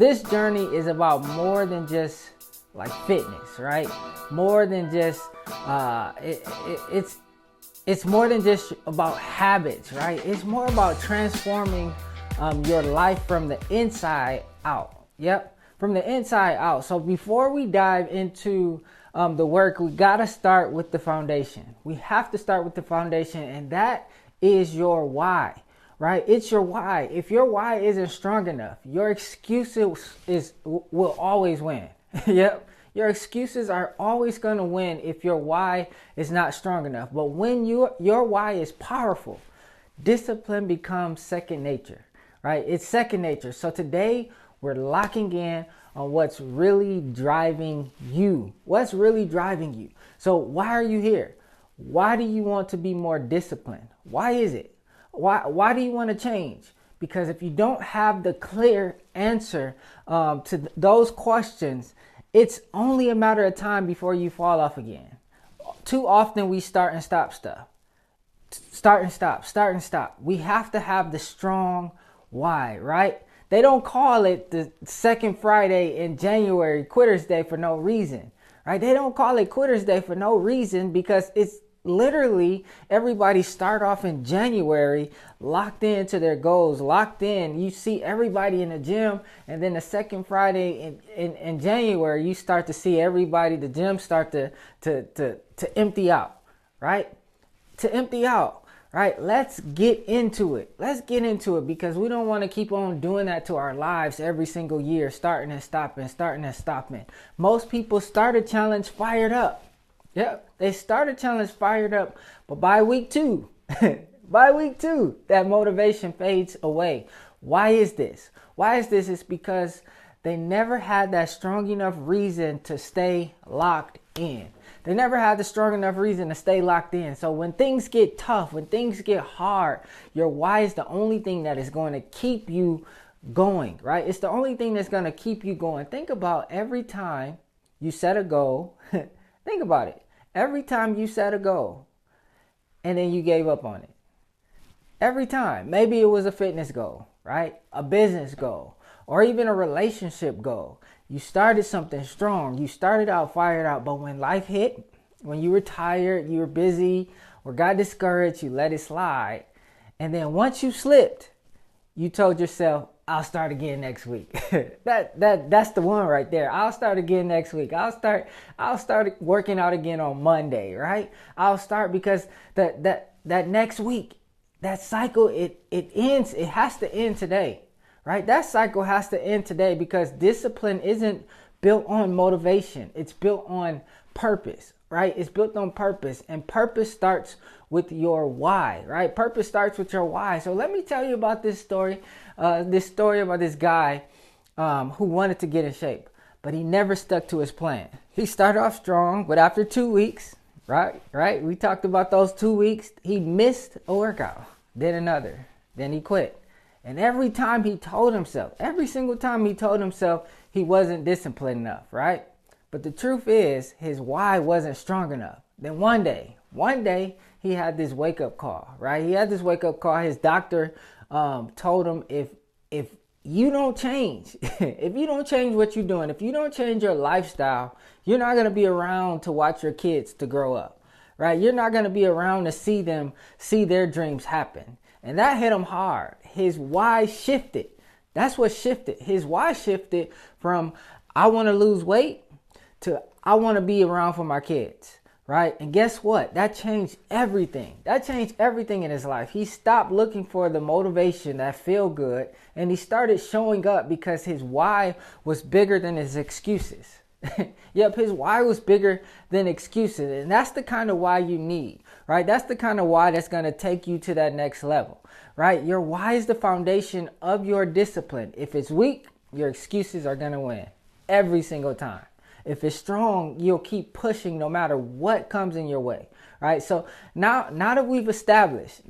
this journey is about more than just like fitness, right? More than just it's more than just about habits, right? It's more about transforming your life from the inside out. Yep, from the inside out. So before we dive into the work, we gotta start with the foundation. We have to start with the foundation, and that is your why. Right? It's your why. If your why isn't strong enough, your excuses will always win. Yep. Your excuses are always going to win if your why is not strong enough. But when your why is powerful, discipline becomes second nature, right? It's second nature. So today we're locking in on what's really driving you. What's really driving you? So why are you here? Why do you want to be more disciplined? Why is it? Why do you want to change? Because if you don't have the clear answer to those questions, it's only a matter of time before you fall off again. Too often we start and stop stuff. Start and stop. We have to have the strong why, right? They don't call it the second Friday in January Quitter's Day for no reason, right? They don't call it Quitter's Day for no reason because it's literally everybody start off in January locked into their goals, locked in. You see everybody in the gym, and then the second Friday in January you start to see everybody, the gym start to empty out, right? To empty out, right? Let's get into it. Because we don't want to keep on doing that to our lives every single year, starting and stopping. Most people start a challenge fired up. Yep, they started challenge fired up, but by week two, that motivation fades away. Why is this? It's because they never had that strong enough reason to stay locked in. So when things get tough, when things get hard, your why is the only thing that is going to keep you going, right? It's the only thing that's going to keep you going. Think about every time you set a goal. Think about it. Every time you set a goal and then you gave up on it. Every time. Maybe it was a fitness goal, right? A business goal, or even a relationship goal. You started something strong. You started out fired out, but when life hit, when you were tired, you were busy, or got discouraged, you let it slide. And then once you slipped, you told yourself, I'll start again next week. That's the one right there. I'll start again next week. I'll start working out again on Monday, right? I'll start because that next week, that cycle, it ends. It has to end today, right? That cycle has to end today because discipline isn't built on motivation. It's built on purpose, right? It's built on purpose, and purpose starts with your why, right? Purpose starts with your why. So let me tell you about this story about this guy who wanted to get in shape, but he never stuck to his plan. He started off strong, but after 2 weeks, right? We talked about those 2 weeks. He missed a workout, then another, then he quit. And every single time he told himself he wasn't disciplined enough, right? But the truth is, his why wasn't strong enough. Then one day, he had this wake-up call, right? His doctor told him, if you don't change, if you don't change what you're doing, if you don't change your lifestyle, you're not going to be around to watch your kids to grow up, right? You're not going to be around to see their dreams happen. And that hit him hard. His why shifted. That's what shifted. His why shifted from I want to lose weight to I want to be around for my kids, right? And guess what? That changed everything. In his life. He stopped looking for the motivation that feel good, and he started showing up because his why was bigger than his excuses. Yep, his why was bigger than excuses, and that's the kind of why you need, right? That's the kind of why that's going to take you to that next level, right? Your why is the foundation of your discipline. If it's weak, your excuses are going to win every single time. If it's strong, you'll keep pushing no matter what comes in your way, right? So now that we've established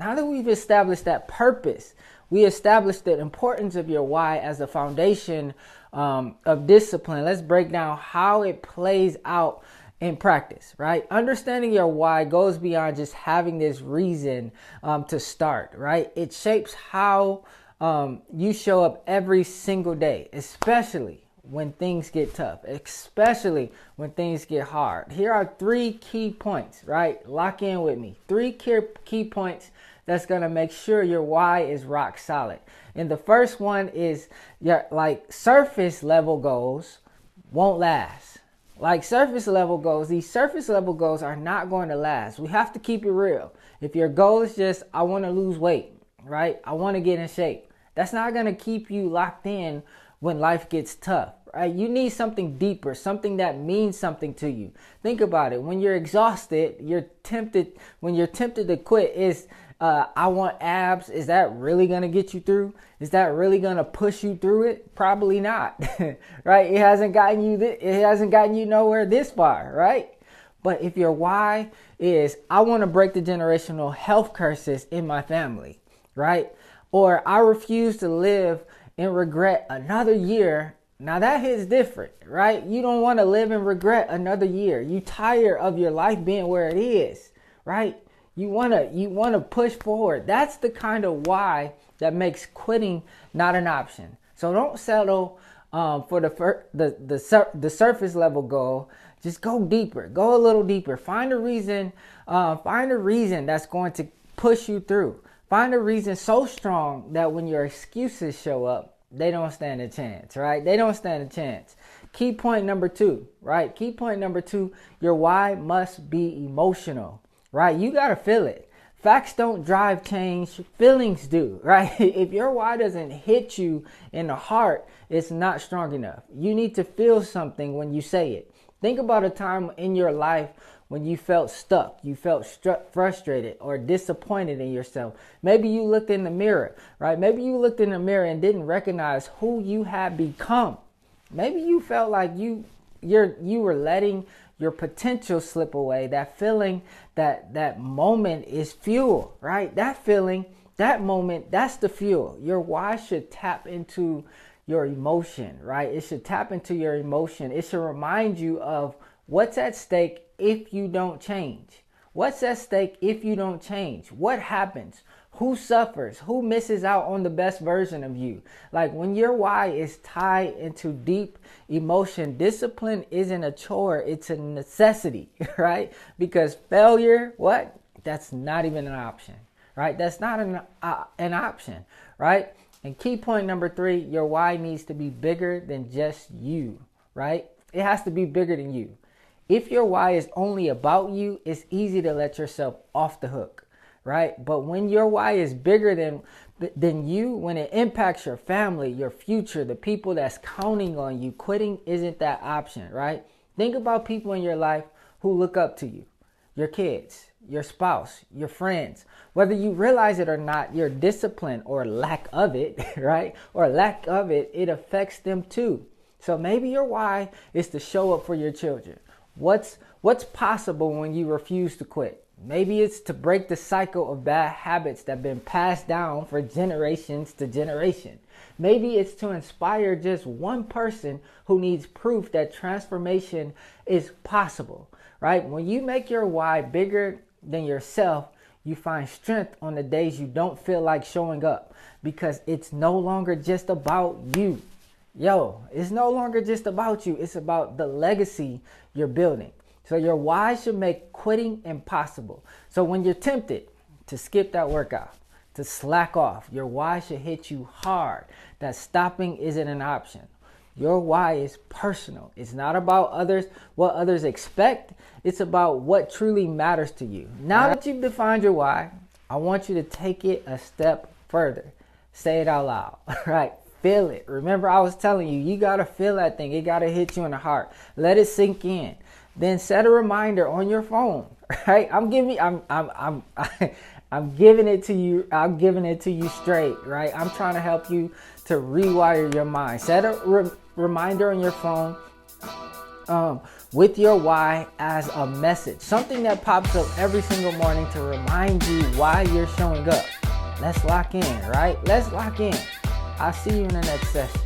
that purpose, we established the importance of your why as a foundation of discipline. Let's break down how it plays out in practice, right? Understanding your why goes beyond just having this reason to start, right? It shapes how you show up every single day, especially when things get tough, especially when things get hard. Here are 3 key points, right? Lock in with me. 3 key points that's going to make sure your why is rock solid. And the first one is your surface level goals won't last. Like surface level goals, these surface level goals are not going to last. We have to keep it real. If your goal is just, I want to lose weight, right? I want to get in shape. That's not going to keep you locked in when life gets tough, right? You need something deeper, something that means something to you. Think about it. When you're exhausted, when you're tempted to quit, I want abs. Is that really going to get you through? Is that really going to push you through it? Probably not, right? It hasn't gotten you nowhere this far, right? But if your why is, I want to break the generational health curses in my family, right? Or I refuse to live in regret another year. Now that hits different, right? You don't want to live in regret another year. You tired of your life being where it is, right? You want to push forward. That's the kind of why that makes quitting not an option. So don't settle for the surface level goal. Just go deeper. Go a little deeper. Find a reason that's going to push you through. Find a reason so strong that when your excuses show up, they don't stand a chance, right? They don't stand a chance. Key point number 2, right? Key point number 2, your why must be emotional. Right? You got to feel it. Facts don't drive change. Feelings do, right? If your why doesn't hit you in the heart, it's not strong enough. You need to feel something when you say it. Think about a time in your life when you felt stuck, you felt frustrated or disappointed in yourself. Maybe you looked in the mirror, right? Maybe you looked in the mirror and didn't recognize who you had become. Maybe you felt like you were letting your potential slip away. That feeling, that moment is fuel, right? That feeling, that moment, that's the fuel. Your why should tap into your emotion, right? It should tap into your emotion. It should remind you of what's at stake if you don't change. What's at stake if you don't change? What happens? Who suffers? Who misses out on the best version of you? Like when your why is tied into deep emotion, discipline isn't a chore, it's a necessity, right? Because failure, that's not even an option, right? That's not an option, right? And key point number 3, your why needs to be bigger than just you, right? It has to be bigger than you. If your why is only about you, it's easy to let yourself off the hook. Right? But when your why is bigger than you, when it impacts your family, your future, the people that's counting on you, quitting isn't that option, right? Think about people in your life who look up to you, your kids, your spouse, your friends. Whether you realize it or not, your discipline or lack of it, right? Or lack of it, it affects them too. So maybe your why is to show up for your children. What's possible when you refuse to quit? Maybe it's to break the cycle of bad habits that have been passed down for generations to generation. Maybe it's to inspire just one person who needs proof that transformation is possible, right? When you make your why bigger than yourself, you find strength on the days you don't feel like showing up because it's no longer just about you. It's no longer just about you. It's about the legacy you're building. So your why should make quitting impossible. So when you're tempted to skip that workout, to slack off, your why should hit you hard that stopping isn't an option. Your why is personal. It's not about what others expect. It's about what truly matters to you. Now that you've defined your why, I want you to take it a step further. Say it out loud, right? Feel it. Remember, I was telling you, you got to feel that thing. It got to hit you in the heart. Let it sink in. Then set a reminder on your phone, right? I'm giving it to you. I'm giving it to you straight, right? I'm trying to help you to rewire your mind. Set a reminder on your phone with your why as a message. Something that pops up every single morning to remind you why you're showing up. Let's lock in, right? Let's lock in. I'll see you in the next session.